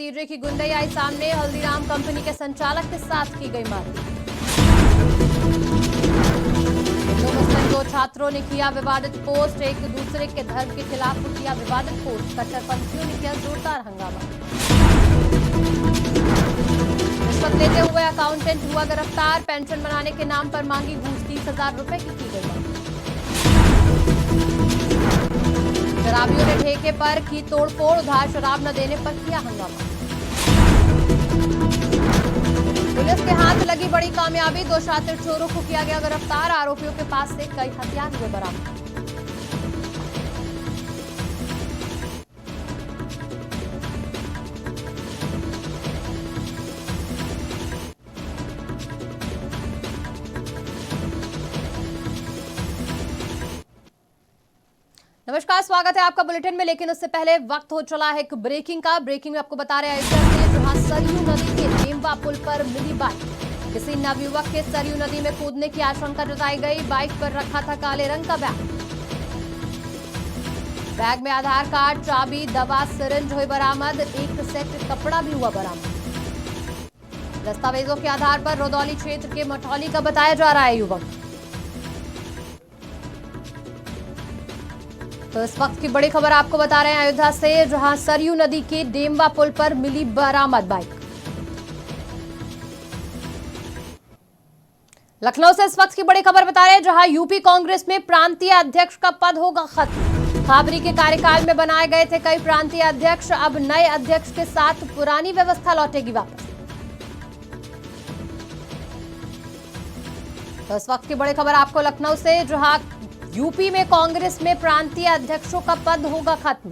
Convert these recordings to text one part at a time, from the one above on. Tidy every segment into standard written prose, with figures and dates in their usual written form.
DJ की गुंडई आई सामने। Haldiram company के संचालक के साथ की गई मारपीट। दो मुस्लिम दो छात्रों ने किया विवादित पोस्ट। एक दूसरे के धर्म के खिलाफ किया विवादित पोस्ट। कट्टरपंथियों ने किया जोरदार हंगामा। रिश्वत लेते हुए अकाउंटेंट हुआ गिरफ्तार। पेंशन बनाने के नाम पर मांगी घूस। 30,000 रुपए की गई मांग। शराबियों ने ठेके पर की तोड़फोड़। उधार शराब न देने पर किया हंगामा। पुलिस के हाथ लगी बड़ी कामयाबी। 2 शातिर चोरों को किया गया गिरफ्तार। आरोपियों के पास से कई हथियार हुए बरामद। नमस्कार, स्वागत है आपका बुलेटिन में। लेकिन उससे पहले वक्त हो चला है एक ब्रेकिंग का। ब्रेकिंग में आपको बता रहे हैं जहां सरयू नदी के देमवा पुल पर मिली बाइक। किसी नवयुवक के सरयू नदी में कूदने की आशंका जताई गई। बाइक पर रखा था काले रंग का बैग। बैग में आधार कार्ड, चाबी, दवा, सिरिंज हुई बरामद। एक सेट कपड़ा भी हुआ बरामद। दस्तावेजों के आधार पर रुदौली क्षेत्र के मठौली का बताया जा रहा है युवक। तो इस वक्त की बड़ी खबर आपको बता रहे हैं अयोध्या से, जहां सरयू नदी के देमवा पुल पर मिली बरामद बाइक। लखनऊ से इस वक्त की बड़ी खबर बता रहे हैं, जहां यूपी कांग्रेस में प्रांतीय अध्यक्ष का पद होगा खत्म। खाबरी के कार्यकाल में बनाए गए थे कई प्रांतीय अध्यक्ष। अब नए अध्यक्ष के साथ पुरानी व्यवस्था लौटेगी वापस। तो इस वक्त की बड़ी खबर आपको लखनऊ से, जहां यूपी में कांग्रेस में प्रांतीय अध्यक्षों का पद होगा खत्म।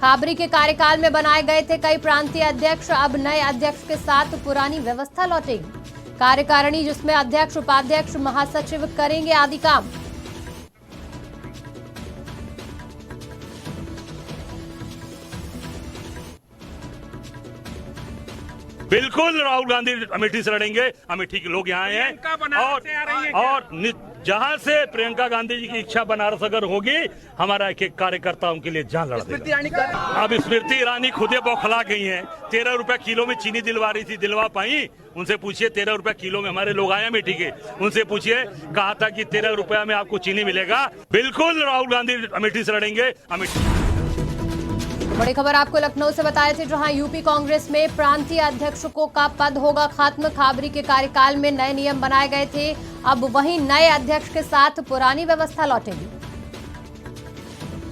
खाबरी के कार्यकाल में बनाए गए थे कई प्रांतीय अध्यक्ष। अब नए अध्यक्ष के साथ पुरानी व्यवस्था लौटेगी। कार्यकारिणी जिसमें अध्यक्ष, उपाध्यक्ष, महासचिव करेंगे आदि काम। बिल्कुल राहुल गांधी अमेठी से लड़ेंगे। अमेठी के लोग यहाँ आए हैं और जहाँ से प्रियंका गांधी जी की इच्छा बनारस अगर होगी, हमारा एक एक कार्यकर्ता उनके लिए जान लड़ा देगा। अब स्मृति ईरानी खुदे बौखला गई हैं। 13 रुपए किलो में चीनी दिलवा रही थी, दिलवा पाई? उनसे पूछिए। 13 रुपए किलो में हमारे लोग आए अमेठी के, उनसे पूछिए। कहा था कि 13 रुपया में आपको चीनी मिलेगा। बिल्कुल राहुल गांधी अमेठी से लड़ेंगे। बड़ी खबर आपको लखनऊ से बताए थे, जहां यूपी कांग्रेस में प्रांतीय अध्यक्षों का पद होगा खत्म। खाबरी के कार्यकाल में नए नियम बनाए गए थे। अब वहीं नए अध्यक्ष के साथ पुरानी व्यवस्था लौटेगी।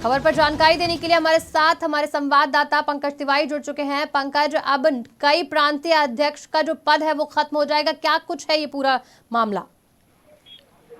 खबर पर जानकारी देने के लिए हमारे साथ हमारे संवाददाता पंकज तिवारी जुड़ चुके हैं। पंकज, अब कई प्रांतीय अध्यक्ष का जो पद है वो खत्म हो जाएगा, क्या कुछ है ये पूरा मामला?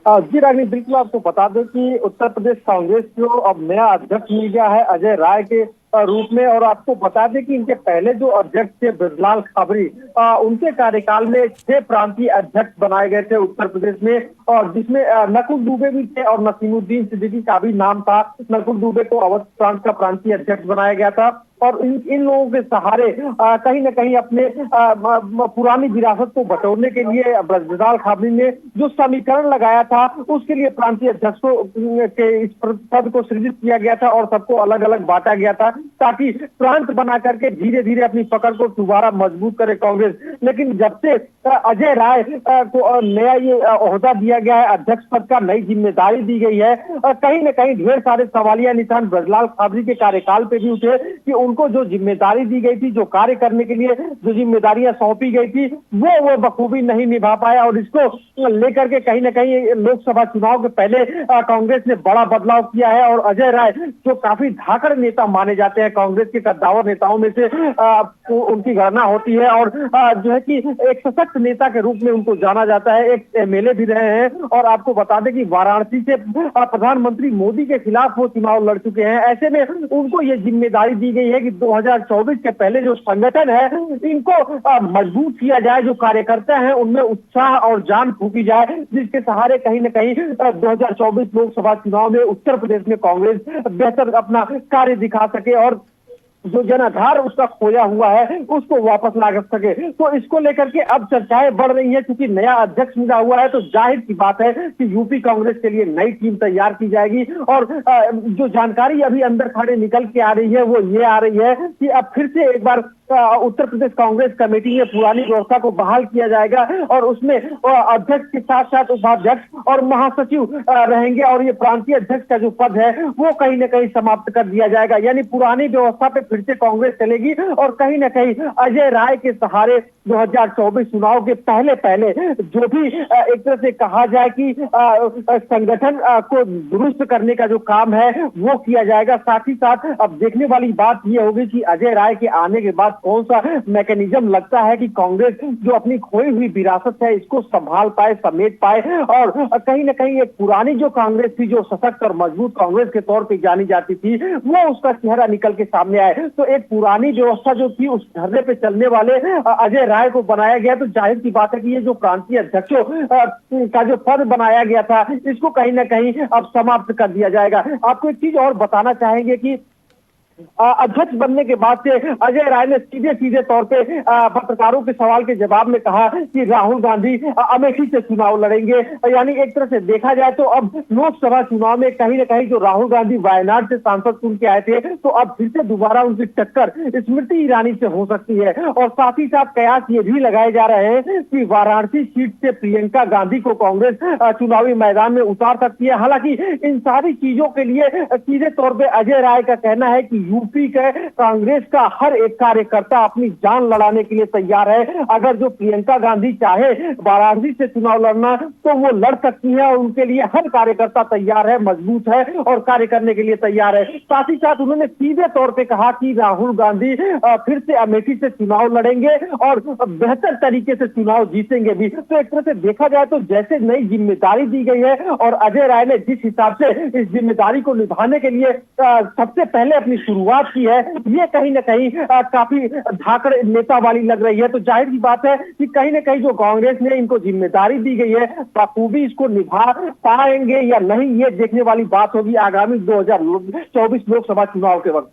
जी रागिनी, बिल्कुल आपको बता दें कि उत्तर प्रदेश कांग्रेस को अब नया अध्यक्ष मिल गया है अजय राय के रूप में। और आपको बता दें कि इनके पहले जो अध्यक्ष थे ब्रजलाल खाबरी, उनके कार्यकाल में 6 प्रांतीय अध्यक्ष बनाए गए थे उत्तर प्रदेश में, और जिसमें नकुल दुबे भी थे और नसीमुद्दीन सिद्दीकी का भी नाम था। नकुल दुबे को अवध प्रांत का प्रांतीय अध्यक्ष बनाया गया था। और इन लोगों के सहारे कहीं न कहीं अपने पुरानी विरासत को बटोरने के लिए ब्रजलाल खाबरी ने जो समीकरण लगाया था, उसके लिए प्रांतीय अध्यक्षों के इस पद को सृजित किया गया था और सबको अलग अलग बांटा गया था, ताकि प्रांत बना करके धीरे धीरे अपनी पकड़ को दोबारा मजबूत करे कांग्रेस। लेकिन जब से अजय राय को नया ये ओहदा दिया गया है, अध्यक्ष पद का नई जिम्मेदारी दी गई है, कहीं न कहीं ढेर सारे सवालिया निशान ब्रजलाल खाबरी के कार्यकाल पे भी उठे कि उनको जो जिम्मेदारी दी गई थी, जो कार्य करने के लिए जो जिम्मेदारियां सौंपी गई थी, वो बखूबी नहीं निभा पाया। और इसको लेकर के कहीं न कहीं लोकसभा चुनाव के पहले कांग्रेस ने बड़ा बदलाव किया है। और अजय राय जो काफी धाकड़ नेता माने जाते हैं, कांग्रेस के कद्दावर नेताओं में से उनकी गणना होती है, और जो है कि एक सशक्त नेता के रूप में उनको जाना जाता है। एक एमएलए भी रहे हैं। और आपको बता दें कि वाराणसी से प्रधानमंत्री मोदी के खिलाफ वो चुनाव लड़ चुके हैं। ऐसे में उनको ये जिम्मेदारी दी गई है कि 2024 के पहले जो संगठन है, इनको मजबूत किया जाए। जो कार्यकर्ता हैं उनमें उत्साह और जान फूंकी जाए, जिसके सहारे कहीं न कहीं 2024 लोकसभा चुनाव में उत्तर प्रदेश में कांग्रेस बेहतर अपना कार्य दिखा सके और जो जनाधार उसका खोया हुआ है उसको वापस ला सके। तो इसको लेकर के अब चर्चाएं बढ़ रही हैं, क्योंकि नया अध्यक्ष मिला हुआ है। तो जाहिर सी बात है कि यूपी कांग्रेस के लिए नई टीम तैयार की जाएगी। और जो जानकारी अभी अंदर खड़े निकल के आ रही है वो ये आ रही है कि अब फिर से एक बार उत्तर प्रदेश कांग्रेस कमेटी में पुरानी व्यवस्था को बहाल किया जाएगा और उसमें अध्यक्ष के साथ साथ उपाध्यक्ष और महासचिव रहेंगे और ये प्रांतीय अध्यक्ष का जो पद है वो कहीं न कहीं समाप्त कर दिया जाएगा। यानी पुरानी व्यवस्था पे फिर से कांग्रेस चलेगी और कहीं न कहीं अजय राय के सहारे 2024 चुनाव के पहले जो भी एक तरह से कहा जाए कि संगठन को दुरुस्त करने का जो काम है वो किया जाएगा। साथ ही साथ अब देखने वाली बात ये होगी कि अजय राय के आने के बाद कौन सा मैकेनिज्म लगता है कि कांग्रेस जो अपनी खोई हुई विरासत है इसको संभाल पाए, समेट पाए और कहीं न कहीं एक पुरानी जो कांग्रेस थी, जो सशक्त और मजबूत कांग्रेस के तौर पे जानी जाती थी, वो उसका चेहरा निकल के सामने आए। तो एक पुरानी व्यवस्था जो थी उस धरने पे चलने वाले अजय राय को बनाया गया। तो जाहिर सी बात है कि ये जो प्रांतीय अध्यक्षों का जो पद बनाया गया था इसको कहीं ना कहीं अब समाप्त कर दिया जाएगा। आपको एक चीज और बताना चाहेंगे कि अध्यक्ष बनने के बाद से अजय राय ने सीधे तौर पे पत्रकारों के सवाल के जवाब में कहा कि राहुल गांधी अमेठी से चुनाव लड़ेंगे। यानी एक तरह से देखा जाए तो अब लोकसभा चुनाव में कहीं न कहीं जो राहुल गांधी वायनाड से सांसद चुन के आए थे तो अब फिर से दोबारा उनकी टक्कर स्मृति ईरानी से हो सकती है। और साथ ही साथ कयास ये भी लगाए जा रहे हैं कि वाराणसी सीट से प्रियंका गांधी को कांग्रेस चुनावी मैदान में उतार सकती है। हालांकि इन सारी चीजों के लिए सीधे तौर पर अजय राय का कहना है कि यूपी के कांग्रेस का हर एक कार्यकर्ता अपनी जान लड़ाने के लिए तैयार है। अगर जो प्रियंका गांधी चाहे वाराणसी से चुनाव लड़ना तो वो लड़ सकती है और उनके लिए हर कार्यकर्ता तैयार है, मजबूत है और कार्य करने के लिए तैयार है। साथ ही साथ उन्होंने सीधे तौर पे कहा कि राहुल गांधी फिर से अमेठी से चुनाव लड़ेंगे और बेहतर तरीके से चुनाव जीतेंगे भी। तो एक तरह से देखा जाए तो जैसे नई जिम्मेदारी दी गई है और अजय राय ने जिस हिसाब से इस जिम्मेदारी को निभाने के लिए सबसे पहले अपनी शुरुआत की है, ये कहीं ना कहीं काफी धाकड़ नेता वाली लग रही है। तो जाहिर सी बात है कि कहीं ना कहीं जो कांग्रेस ने इनको जिम्मेदारी दी गई है बखूबी इसको निभा पाएंगे या नहीं, ये देखने वाली बात होगी आगामी 2024 लोकसभा चुनाव के वक्त।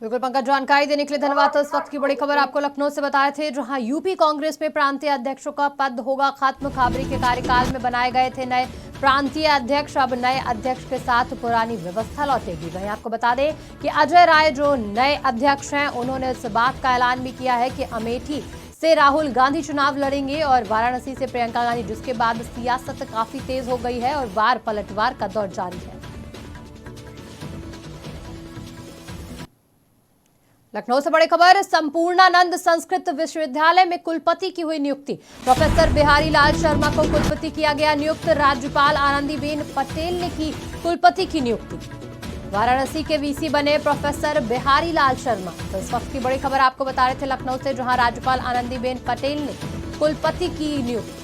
बिल्कुल पंकज, जानकारी देने के लिए धन्यवाद। तो इस वक्त की बड़ी खबर आपको लखनऊ से बताए थे, जहां यूपी कांग्रेस में प्रांतीय अध्यक्षों का पद होगा खत्म। खाबरी के कार्यकाल में बनाए गए थे नए प्रांतीय अध्यक्ष, अब नए अध्यक्ष के साथ पुरानी व्यवस्था लौटेगी। वहीं आपको बता दें कि अजय राय जो नए अध्यक्ष हैं उन्होंने इस बात का ऐलान भी किया है कि अमेठी से राहुल गांधी चुनाव लड़ेंगे और वाराणसी से प्रियंका गांधी, जिसके बाद सियासत काफी तेज हो गई है और वार पलटवार का दौर जारी है। लखनऊ से बड़ी खबर, संपूर्णानंद संस्कृत विश्वविद्यालय में कुलपति की हुई नियुक्ति। प्रोफेसर बिहारी लाल शर्मा को कुलपति किया गया नियुक्त। राज्यपाल आनंदीबेन पटेल ने की कुलपति की नियुक्ति। वाराणसी के वीसी बने प्रोफेसर बिहारी लाल शर्मा। तो इस वक्त की बड़ी खबर आपको बता रहे थे लखनऊ से, जहां राज्यपाल आनंदीबेन पटेल ने कुलपति की नियुक्ति।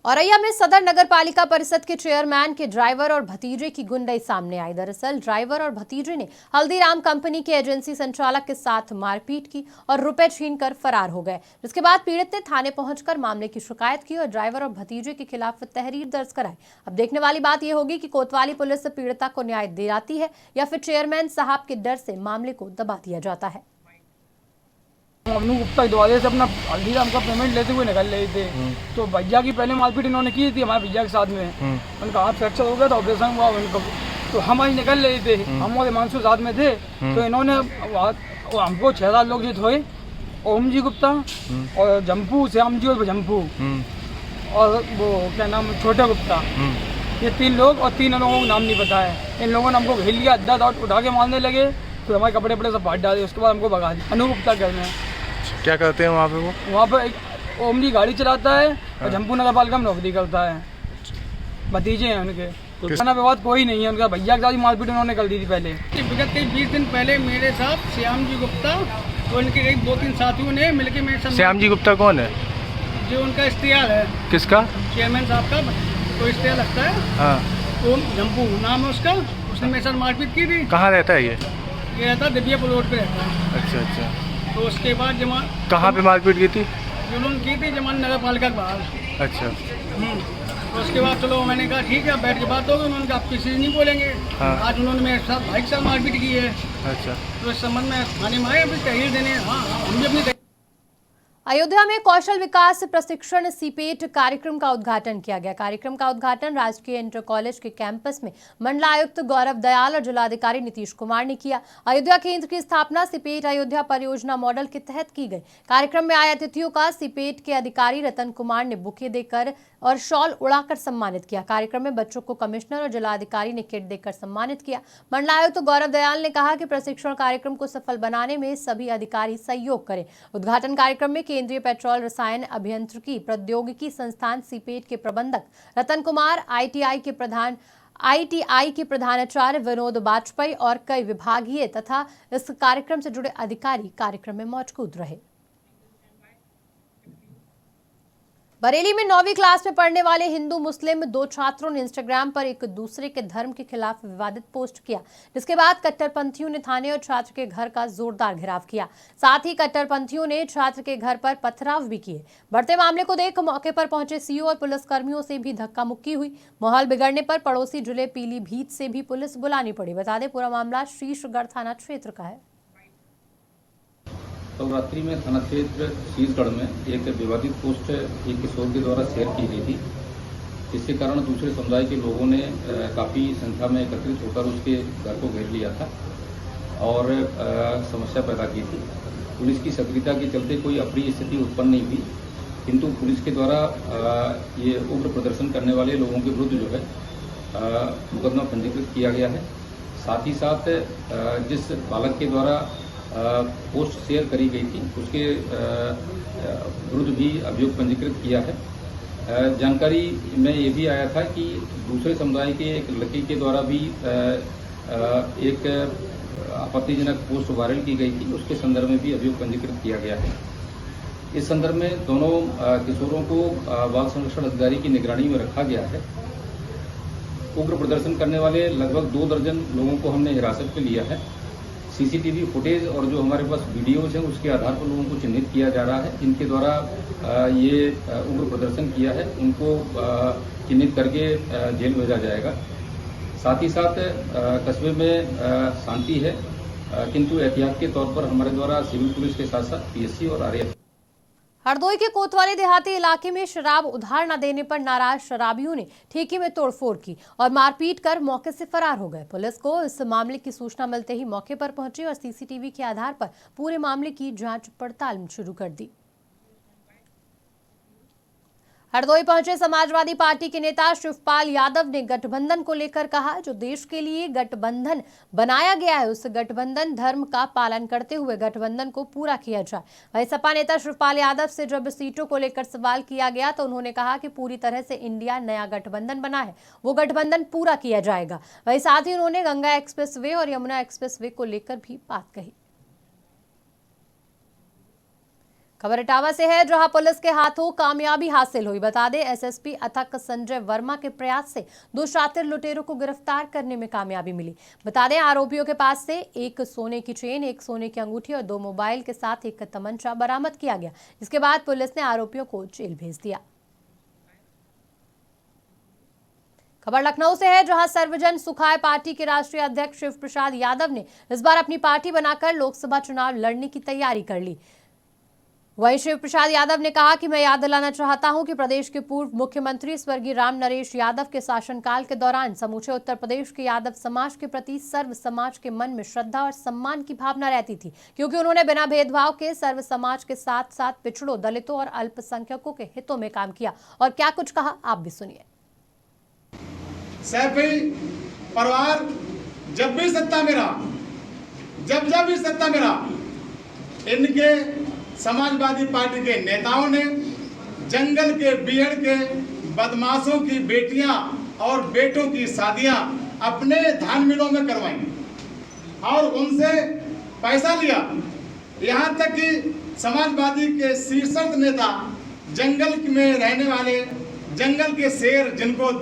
औरैया में सदर नगर पालिका परिषद के चेयरमैन के ड्राइवर और भतीजे की गुंडई सामने आई। दरअसल ड्राइवर और भतीजे ने हल्दीराम कंपनी के एजेंसी संचालक के साथ मारपीट की और रुपए छीनकर फरार हो गए, जिसके बाद पीड़ित ने थाने पहुंचकर मामले की शिकायत की और ड्राइवर और भतीजे के खिलाफ तहरीर दर्ज कराई। अब देखने वाली बात यह होगी कि कोतवाली पुलिस पीड़िता को न्याय दिलाती है या फिर चेयरमैन साहब के डर से मामले को दबा दिया जाता है। अमनू गुप्ता के द्वारे से अपना हल्दीराम का पेमेंट लेते हुए निकल रहे थे, तो भैया की पहले मारपीट इन्होंने की थी हमारे भैया के साथ में। उनका हाथ फ्रैक्चर हो गया था, ऑपरेशन हुआ उनको, तो हम आज निकल रहे थे, हम और हिमांशु साथ में थे। तो इन्होंने हमको 6-7 लोग जो थे, ओम जी गुप्ता और जम्पू, श्याम जी और जम्पू और वो क्या नाम छोटे गुप्ता, ये 3 लोग और 3 लोगों को नाम नहीं पता है। इन लोगों ने हमको घेर लिया, अड्डा उठा के मारने लगे, फिर हमारे कपड़े वपड़े सब फाड़ डाले, उसके बाद हमको भगा दिया। अनु गुप्ता घर में क्या करते हैं वहाँ पे? वो वहाँ पे एक ओम जी गाड़ी चलाता है और जम्पू नगर पालिका में नौकरी करता है। भतीजे हैं उनके, खाना विवाद कोई नहीं है उनका। भैया के साथ मारपीट उन्होंने कर दी थी पहले। विगत के 20 दिन पहले मेरे साथ श्याम जी गुप्ता और उनके कई 2-3 साथियों ने मिलकर मेरे साथ। श्याम जी गुप्ता कौन है? जो उनका इश्तिहार है। किसका? चेयरमैन साहब का तो इश्तिहार लगता है। हाँ, ओम जम्पू नाम है उसका। उसने मेरे साथ मारपीट की थी। कहाँ रहता है ये? रहता है दिव्यापुर रोड पे रहता है। अच्छा अच्छा। तो उसके बाद जमा कहाँ पे मारपीट की थी? जो लोग की थी जमान नगर पालिका के बाहर। अच्छा। तो उसके बाद चलो मैंने कहा ठीक है बैठ के बात होगी। उन्होंने कहा आप किसी से नहीं बोलेंगे। हाँ। आज उन्होंने मेरे साथ भाई के साथ मारपीट की है। अच्छा। तो इस संबंध में थाने में आए अभी तहरीर देने। हाँ हम भी अपनी अयोध्या में कौशल विकास प्रशिक्षण सीपेट कार्यक्रम का उद्घाटन किया गया। कार्यक्रम का उद्घाटन राजकीय इंटर कॉलेज के कैंपस में मंडलायुक्त गौरव दयाल और जिलाधिकारी नीतीश कुमार ने किया। अयोध्या केंद्र की स्थापना सीपेट अयोध्या परियोजना मॉडल के तहत की गई। कार्यक्रम में आए अतिथियों का सीपेट के अधिकारी रतन कुमार ने बुके देकर और शॉल उड़ाकर सम्मानित किया। कार्यक्रम में बच्चों को कमिश्नर और जिलाधिकारी ने किट देकर सम्मानित किया। मंडलायुक्त गौरव दयाल ने कहा कि प्रशिक्षण कार्यक्रम को सफल बनाने में सभी अधिकारी सहयोग करें। उद्घाटन कार्यक्रम में केंद्रीय पेट्रोल रसायन अभियांत्रिकी प्रौद्योगिकी संस्थान सीपेट के प्रबंधक रतन कुमार, आईटीआई के प्रधानाचार्य विनोद वाजपेयी और कई विभागीय तथा इस कार्यक्रम से जुड़े अधिकारी कार्यक्रम में मौजूद रहे। बरेली में 9वीं क्लास में पढ़ने वाले हिंदू मुस्लिम 2 छात्रों ने इंस्टाग्राम पर एक दूसरे के धर्म के खिलाफ विवादित पोस्ट किया, जिसके बाद कट्टरपंथियों ने थाने और छात्र के घर का जोरदार घेराव किया। साथ ही कट्टरपंथियों ने छात्र के घर पर पथराव भी किए। बढ़ते मामले को देख मौके पर पहुंचे सीओ और पुलिसकर्मियों से भी धक्का मुक्की हुई। माहौल बिगड़ने पर पड़ोसी जिले पीलीभीत से भी पुलिस बुलानी पड़ी। बता दें, पूरा मामला शीशगढ़ थाना क्षेत्र का है। कल रात्रि में थाना क्षेत्र शीशगढ़ में एक विवादित पोस्ट एक किशोर के द्वारा शेयर की गई थी, जिसके कारण दूसरे समुदाय के लोगों ने काफ़ी संख्या में एकत्रित होकर उसके घर को घेर लिया था और समस्या पैदा की थी। पुलिस की सक्रियता के चलते कोई अप्रिय स्थिति उत्पन्न नहीं हुई, किंतु पुलिस के द्वारा ये उग्र प्रदर्शन करने वाले लोगों के विरुद्ध जो है मुकदमा पंजीकृत किया गया है। साथ ही साथ जिस बालक के द्वारा पोस्ट शेयर करी गई थी उसके विरुद्ध भी अभियोग पंजीकृत किया है। जानकारी में ये भी आया था कि दूसरे समुदाय के एक लड़की के द्वारा भी एक आपत्तिजनक पोस्ट वायरल की गई थी, उसके संदर्भ में भी अभियोग पंजीकृत किया गया है। इस संदर्भ में दोनों किशोरों को बाल संरक्षण अधिकारी की निगरानी में रखा गया है। उग्र प्रदर्शन करने वाले लगभग 2 दर्जन लोगों को हमने हिरासत में लिया है। सीसीटीवी फुटेज और जो हमारे पास वीडियोज हैं उसके आधार पर लोगों को चिन्हित किया जा रहा है। जिनके द्वारा ये उग्र प्रदर्शन किया है उनको चिन्हित करके जेल भेजा जाएगा। साथ ही साथ कस्बे में शांति है, किंतु एहतियात के तौर पर हमारे द्वारा सिविल पुलिस के साथ साथ पीएससी और आरएएफ। हरदोई के कोतवाली देहाती इलाके में शराब उधार न देने पर नाराज शराबियों ने ठेके में तोड़फोड़ की और मारपीट कर मौके से फरार हो गए। पुलिस को इस मामले की सूचना मिलते ही मौके पर पहुंची और सीसीटीवी के आधार पर पूरे मामले की जांच पड़ताल शुरू कर दी। हरदोई पहुंचे समाजवादी पार्टी के नेता शिवपाल यादव ने गठबंधन को लेकर कहा, जो देश के लिए गठबंधन बनाया गया है उस गठबंधन धर्म का पालन करते हुए गठबंधन को पूरा किया जाए। वहीं सपा नेता शिवपाल यादव से जब सीटों को लेकर सवाल किया गया तो उन्होंने कहा कि पूरी तरह से इंडिया नया गठबंधन बना है, वो गठबंधन पूरा किया जाएगा। वहीं साथ ही उन्होंने गंगा एक्सप्रेसवे और यमुना एक्सप्रेसवे को लेकर भी बात कही। खबर इटावा से है, जहां पुलिस के हाथों कामयाबी हासिल हुई। बता दें, एसएसपी अथक संजय वर्मा के प्रयास से 2 शातिर लुटेरों को गिरफ्तार करने में कामयाबी मिली। बता दें, आरोपियों के पास से एक सोने की चेन, एक सोने की अंगूठी और 2 मोबाइल के साथ एक तमंचा बरामद किया गया। इसके बाद पुलिस ने आरोपियों को जेल भेज दिया। खबर लखनऊ से है, जहां सर्वजन सुखाय पार्टी के राष्ट्रीय अध्यक्ष शिव प्रसाद यादव ने इस बार अपनी पार्टी बनाकर लोकसभा चुनाव लड़ने की तैयारी कर ली। वहीं शिव प्रसाद यादव ने कहा कि मैं याद दिलाना चाहता हूं कि प्रदेश के पूर्व मुख्यमंत्री स्वर्गीय राम नरेश यादव के शासनकाल के दौरान समूचे उत्तर प्रदेश के यादव समाज के प्रति सर्व समाज के मन में श्रद्धा और सम्मान की भावना रहती थी, क्योंकि उन्होंने बिना भेदभाव के सर्व समाज के साथ साथ पिछड़ों, दलितों और अल्पसंख्यकों के हितों में काम किया। और क्या कुछ कहा, आप भी सुनिए। सैफी परिवार जब भी सत्ता में रहा, जब भी सत्ता में रहा, इनके समाजवादी पार्टी के नेताओं ने जंगल के बीहड़ के बदमाशों की बेटियां और बेटों की शादियां अपने धान मिलों में करवाई और उनसे पैसा लिया। यहां तक कि समाजवादी के शीर्षस्थ नेता जंगल में रहने वाले जंगल के शेर, जिनको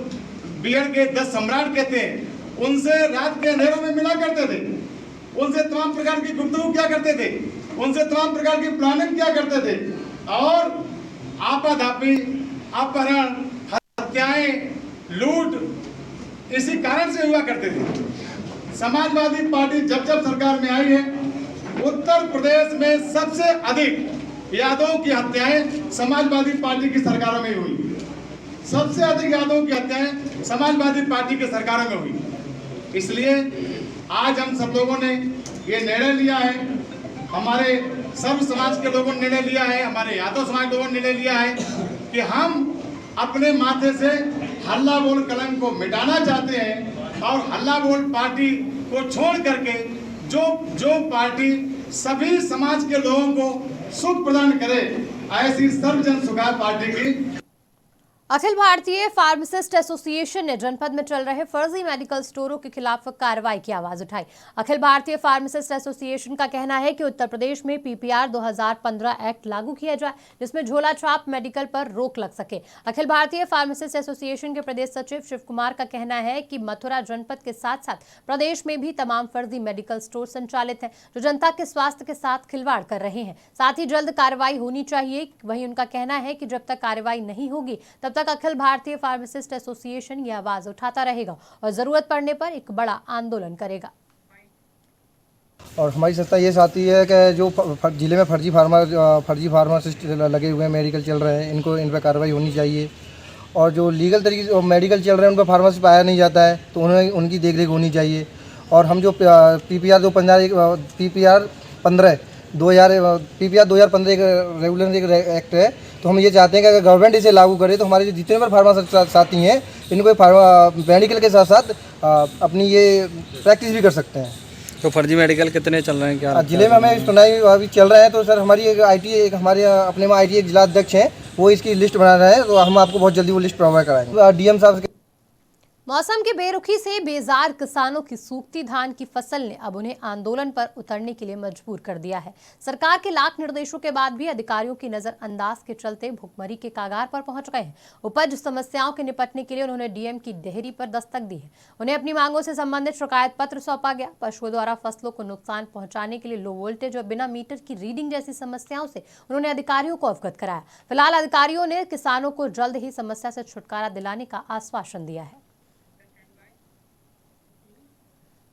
बीहड़ के 10 सम्राट कहते हैं, उनसे रात के अंधेरों में मिला करते थे, उनसे तमाम प्रकार की गुफ्तगू क्या करते थे, उनसे तमाम प्रकार की प्लानिंग क्या करते थे और आपाधापी, अपहरण, हत्याएं, लूट इसी कारण से हुआ करते थे। समाजवादी पार्टी जब सरकार में आई है, उत्तर प्रदेश में सबसे अधिक यादवों की हत्याएं समाजवादी पार्टी की सरकारों में हुई। सबसे अधिक यादवों की हत्याएं समाजवादी पार्टी की सरकारों में हुई। इसलिए आज हम सब लोगों ने ये निर्णय लिया है, हमारे सर्व समाज के लोगों ने निर्णय लिया है, हमारे यादव समाज लोगों ने निर्णय लिया है कि हम अपने माथे से हल्ला बोल कलंक को मिटाना चाहते हैं और हल्ला बोल पार्टी को छोड़ करके जो पार्टी सभी समाज के लोगों को सुख प्रदान करे, ऐसी सर्वजन सुखाय पार्टी की। अखिल भारतीय फार्मासिस्ट एसोसिएशन ने जनपद में चल रहे फर्जी मेडिकल स्टोरों के खिलाफ कार्रवाई की आवाज उठाई। अखिल भारतीय फार्मासिस्ट एसोसिएशन का कहना है कि उत्तर प्रदेश में पीपीआर 2015 एक्ट लागू किया जाए, जिसमें झोला छाप मेडिकल पर रोक लग सके। अखिल भारतीय फार्मासिस्ट एसोसिएशन के प्रदेश सचिव शिव कुमार का कहना है कि मथुरा जनपद के साथ साथ प्रदेश में भी तमाम फर्जी मेडिकल स्टोर संचालित हैं, जो जनता के स्वास्थ्य के साथ खिलवाड़ कर रहे हैं। साथ ही जल्द कार्रवाई होनी चाहिए। वहीं उनका कहना है कि जब तक कार्रवाई नहीं होगी तब तक अखिल भारतीय फार्मासिस्ट एसोसिएशन ये आवाज उठाता रहेगा और जरूरत पड़ने पर एक बड़ा आंदोलन करेगा। और हमारी संस्था ये चाहती है कि जो जिले में फर्जी फार्मासिस्ट लगे हुए हैं, मेडिकल चल रहे हैं, इन पर कार्रवाई होनी चाहिए। और जो लीगल तरीके से मेडिकल चल रहे हैं उन पर फार्मेसी पाया नहीं जाता है, तो उन्हें उनकी देखरेख होनी चाहिए। और हम जो पीपीआर 2015 एक रेगुलर एक एक्ट है, तो हम ये चाहते हैं कि अगर गवर्नमेंट इसे लागू करे तो हमारे जो जितने भी फार्मासिस्ट साथी हैं इनको मेडिकल के साथ साथ अपनी ये प्रैक्टिस भी कर सकते हैं। तो फर्जी मेडिकल कितने चल रहे हैं क्या जिले में? हमें सुनाई अभी चल रहे हैं। तो सर हमारी एक हमारे अपने में IT एक जिला अध्यक्ष हैं, वो इसकी लिस्ट बना रहे हैं, तो हम आपको बहुत जल्दी वो लिस्ट प्रोवाइड कराएंगे। DM साहब मौसम की बेरुखी से बेजार किसानों की सूखती धान की फसल ने अब उन्हें आंदोलन पर उतरने के लिए मजबूर कर दिया है। सरकार के लाख निर्देशों के बाद भी अधिकारियों की नजरअंदाज के चलते भुखमरी के कागार पर पहुंच गए हैं। उपज समस्याओं के निपटने के लिए उन्होंने DM की डेहरी पर दस्तक दी है। उन्हें अपनी मांगों से संबंधित शिकायत पत्र सौंपा गया। पशुओं द्वारा फसलों को नुकसान पहुंचाने के लिए लो वोल्टेज और बिना मीटर की रीडिंग जैसी समस्याओं से उन्होंने अधिकारियों को अवगत कराया। फिलहाल अधिकारियों ने किसानों को जल्द ही समस्या से छुटकारा दिलाने का आश्वासन दिया है।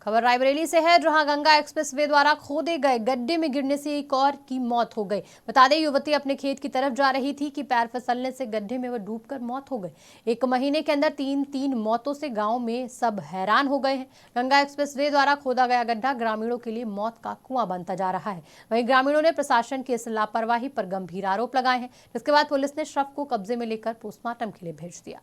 खबर रायबरेली से है, जहां गंगा एक्सप्रेसवे द्वारा खोदे गए गड्ढे में गिरने से एक और की मौत हो गई। बता दें, युवती अपने खेत की तरफ जा रही थी कि पैर फिसलने से गड्ढे में वह डूबकर मौत हो गई। एक महीने के अंदर तीन मौतों से गांव में सब हैरान हो गए हैं। गंगा एक्सप्रेसवे द्वारा खोदा गया गड्ढा ग्रामीणों के लिए मौत का कुआं बनता जा रहा है। वहीं ग्रामीणों ने प्रशासन की इस लापरवाही पर गंभीर आरोप लगाए हैं, जिसके बाद पुलिस ने शव को कब्जे में लेकर पोस्टमार्टम के लिए भेज दिया।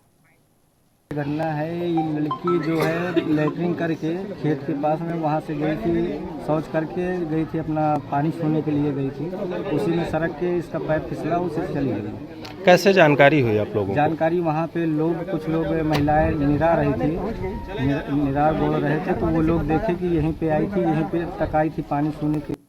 घटना है, ये लड़की जो है लैटरिन करके खेत के पास में वहाँ से गई थी, शौच करके गई थी, अपना पानी छूने के लिए गई थी। उसी में सड़क के इसका पैर फिसला, उसे चली गई। कैसे जानकारी हुई आप लोगों को? जानकारी वहाँ पे कुछ लोग महिलाएं निरा रही थी, निरार बोल रहे थे, तो वो लोग देखे कि यहीं पे आई थी, यहीं पे तक आई थी पानी छूने के।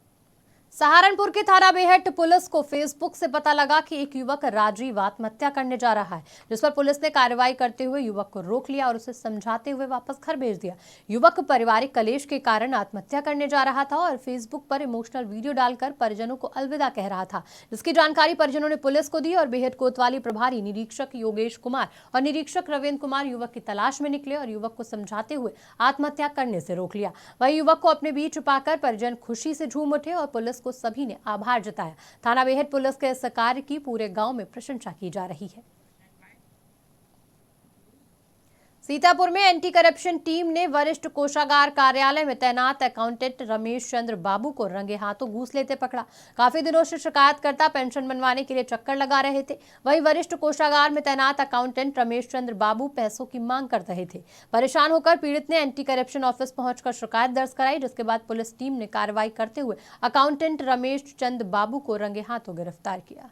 सहारनपुर के थाना बेहट पुलिस को फेसबुक से पता लगा कि एक युवक राजीव आत्महत्या करने जा रहा है, जिस पर पुलिस ने कार्रवाई करते हुए युवक को रोक लिया और उसे समझाते हुए वापस घर भेज दिया। युवक पारिवारिक कलेश के कारण आत्महत्या करने जा रहा था और फेसबुक पर इमोशनल वीडियो डालकर परिजनों को अलविदा कह रहा था, जिसकी जानकारी परिजनों ने पुलिस को दी और बेहट कोतवाली प्रभारी निरीक्षक योगेश कुमार और निरीक्षक रविन्द्र कुमार युवक की तलाश में निकले और युवक को समझाते हुए आत्महत्या करने से रोक लिया। वहीं युवक को अपने बीच छुपाकर परिजन खुशी से झूम उठे और पुलिस को सभी ने आभार जताया। थाना बेहट पुलिस के इस कार्य की पूरे गांव में प्रशंसा की जा रही है। सीतापुर में एंटी करप्शन टीम ने वरिष्ठ कोषागार कार्यालय में तैनात अकाउंटेंट रमेश चंद्र बाबू को रंगे हाथों घूस लेते पकड़ा। काफी दिनों से शिकायतकर्ता पेंशन बनवाने के लिए चक्कर लगा रहे थे। वहीं वरिष्ठ कोषागार में तैनात अकाउंटेंट रमेश चंद्र बाबू पैसों की मांग कर रहे थे। परेशान होकर पीड़ित ने एंटी करप्शन ऑफिस पहुंचकर शिकायत दर्ज कराई, जिसके बाद पुलिस टीम ने कार्रवाई करते हुए अकाउंटेंट रमेश चंद्र बाबू को रंगे हाथों गिरफ्तार किया।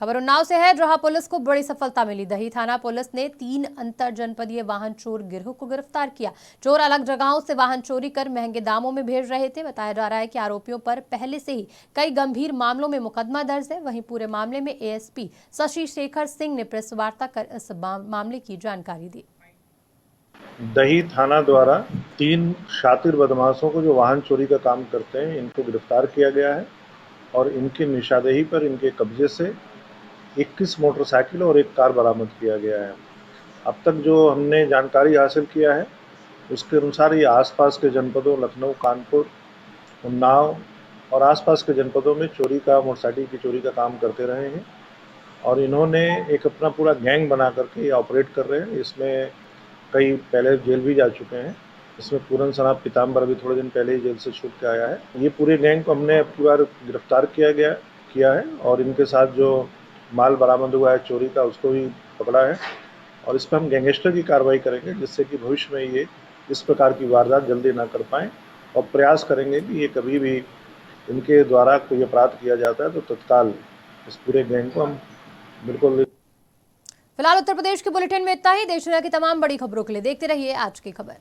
खबर उन्नाव से है, जहां पुलिस को बड़ी सफलता मिली। दही थाना पुलिस ने 3 अंतर जनपदीय वाहन चोर गिरोह को गिरफ्तार किया। चोर अलग जगहों से वाहन चोरी कर महंगे दामों में भेज रहे थे। बताया जा रहा है कि आरोपियों पर पहले से ही कई गंभीर मामलों में मुकदमा दर्ज है। वहीं पूरे मामले में ASP शशि शेखर सिंह ने प्रेस वार्ता कर इस मामले की जानकारी दी। दही थाना द्वारा 3 शातिर बदमाशों को जो वाहन चोरी का काम करते हैं, इनको गिरफ्तार किया गया है और इनकी निशानदेही पर इनके कब्जे से 21 मोटरसाइकिल और 1 कार बरामद किया गया है। अब तक जो हमने जानकारी हासिल किया है उसके अनुसार ये आसपास के जनपदों लखनऊ, कानपुर उन्नाव और आसपास के जनपदों में चोरी का, मोटरसाइकिल की चोरी का काम करते रहे हैं और इन्होंने एक अपना पूरा गैंग बना करके ये ऑपरेट कर रहे हैं। इसमें कई पहले जेल भी जा चुके हैं। इसमें पूरन सनाब पीताम्बर भी थोड़े दिन पहले ही जेल से छूट के आया है। ये पूरे गैंग को हमने पूरा गिरफ्तार किया है और इनके साथ जो माल बरामद हुआ है चोरी का उसको भी पकड़ा है और इस पर हम गैंगस्टर की कार्रवाई करेंगे जिससे कि भविष्य में ये इस प्रकार की वारदात जल्दी ना कर पाएँ और प्रयास करेंगे कि ये कभी भी इनके द्वारा कोई अपराध किया जाता है तो तत्काल इस पूरे गैंग को हम बिल्कुल। फिलहाल उत्तर प्रदेश के बुलेटिन में इतना ही। देश दुनिया की तमाम बड़ी खबरों के लिए देखते रहिए आज की खबर।